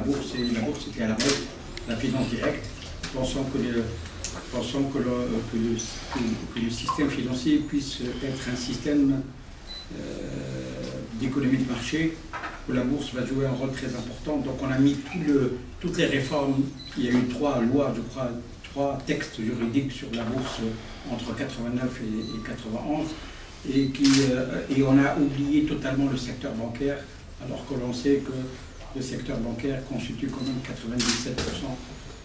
bourse était à la mode, la finance directe, pensant que le système financier puisse être un système d'économie de marché, où la bourse va jouer un rôle très important. Donc on a mis toutes les réformes, il y a eu 3 lois, je crois, 3 textes juridiques sur la bourse entre 89 et 91, et on a oublié totalement le secteur bancaire, alors que l'on sait que le secteur bancaire constitue quand même 97%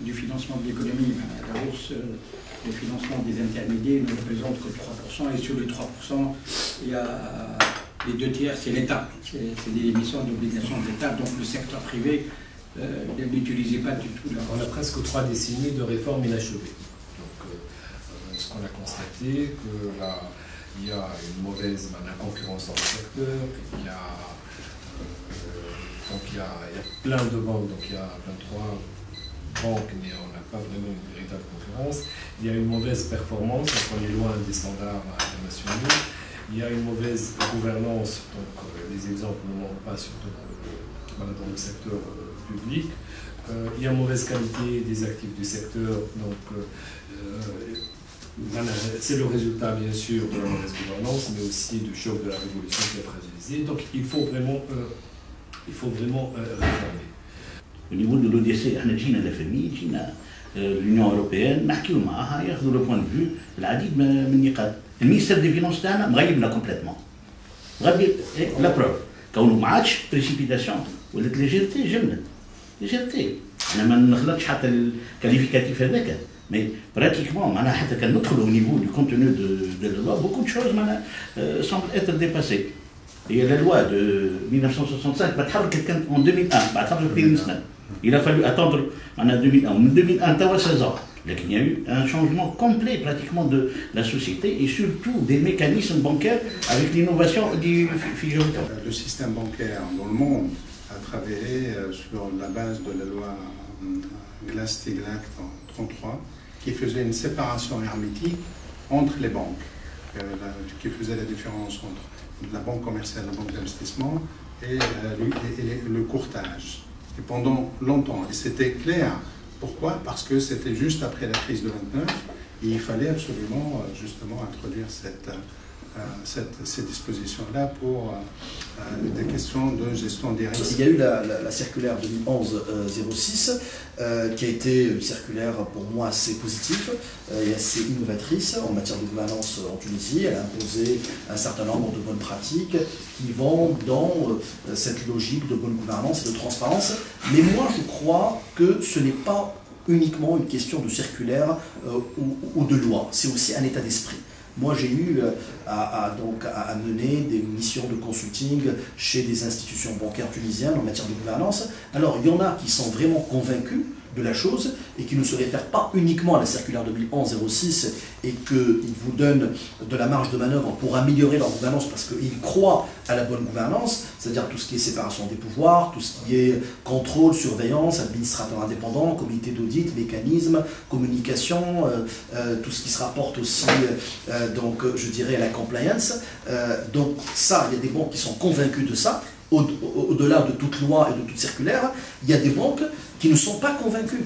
du financement de l'économie. La bourse, le financement des intermédiaires ne représente que 3%, et sur les 3%, il y a les 2 tiers, c'est l'État. C'est des émissions d'obligations de l'État, donc le secteur privé n'utilisait pas du tout. On a presque 3 décennies de réformes inachevées. Donc, ce qu'on a constaté, qu'il y a une mauvaise concurrence dans le secteur, il y a plein de banques, donc il y a 23 banques, mais on n'a pas vraiment une véritable concurrence. Il y a une mauvaise performance, donc on est loin des standards internationaux. Il y a une mauvaise gouvernance, donc les exemples ne manquent pas, surtout dans le secteur public. Il y a une mauvaise qualité des actifs du secteur, donc c'est le résultat bien sûr de la mauvaise gouvernance, mais aussi du choc de la révolution qui a fragilisé. Donc il faut vraiment réformer. Au niveau de l'ODC, احنا جينا l'FMI, جينا l'Union européenne, نحكيو معاها ياخذوا لو بوان فيو العديد من النقاط. المينستر دي فينانس تاعنا مغيبنا كومبليتمون. مغيب لا بروف كونه ما عادش بريسيبيتاسيون ولات ليجيرتي جمله. ليجيرتي انا ما نخلطش حتى الكاليفيكاتيف هذاك. Mais pratiquement, حتى كان ندخل au niveau du contenu de la loi, beaucoup de choses semblent être dépassées. Et la loi de 1965 en 2001, il a fallu attendre en 2001. En 2001, tu as 16 ans. Il y a eu un changement complet pratiquement de la société et surtout des mécanismes bancaires avec l'innovation du figurant. Le système bancaire dans le monde a travaillé sur la base de la loi Glass-Steagall Act en 1933 qui faisait une séparation hermétique entre les banques, qui faisait la différence entre la banque commerciale, la banque d'investissement et le courtage. Et pendant longtemps, et c'était clair. Pourquoi? Parce que c'était juste après la crise de 29 et il fallait absolument justement introduire ces dispositions-là pour des questions de gestion des risques. Il y a eu la circulaire 2011-06 qui a été une circulaire pour moi assez positive et assez innovatrice en matière de gouvernance en Tunisie. Elle a imposé un certain nombre de bonnes pratiques qui vont dans cette logique de bonne gouvernance et de transparence. Mais moi je crois que ce n'est pas uniquement une question de circulaire ou de loi, c'est aussi un état d'esprit. Moi, j'ai eu à mener des missions de consulting chez des institutions bancaires tunisiennes en matière de gouvernance. Alors, il y en a qui sont vraiment convaincus de la chose et qui ne se réfèrent pas uniquement à la circulaire 2011-06 et qu'ils vous donnent de la marge de manœuvre pour améliorer leur gouvernance parce qu'ils croient à la bonne gouvernance, c'est-à-dire tout ce qui est séparation des pouvoirs, tout ce qui est contrôle, surveillance, administrateur indépendant, comité d'audit, mécanisme, communication, tout ce qui se rapporte aussi, donc je dirais à la compliance. Donc ça, il y a des banques qui sont convaincues de ça. Au-delà de toute loi et de toute circulaire, il y a des banques qui ne sont pas convaincues.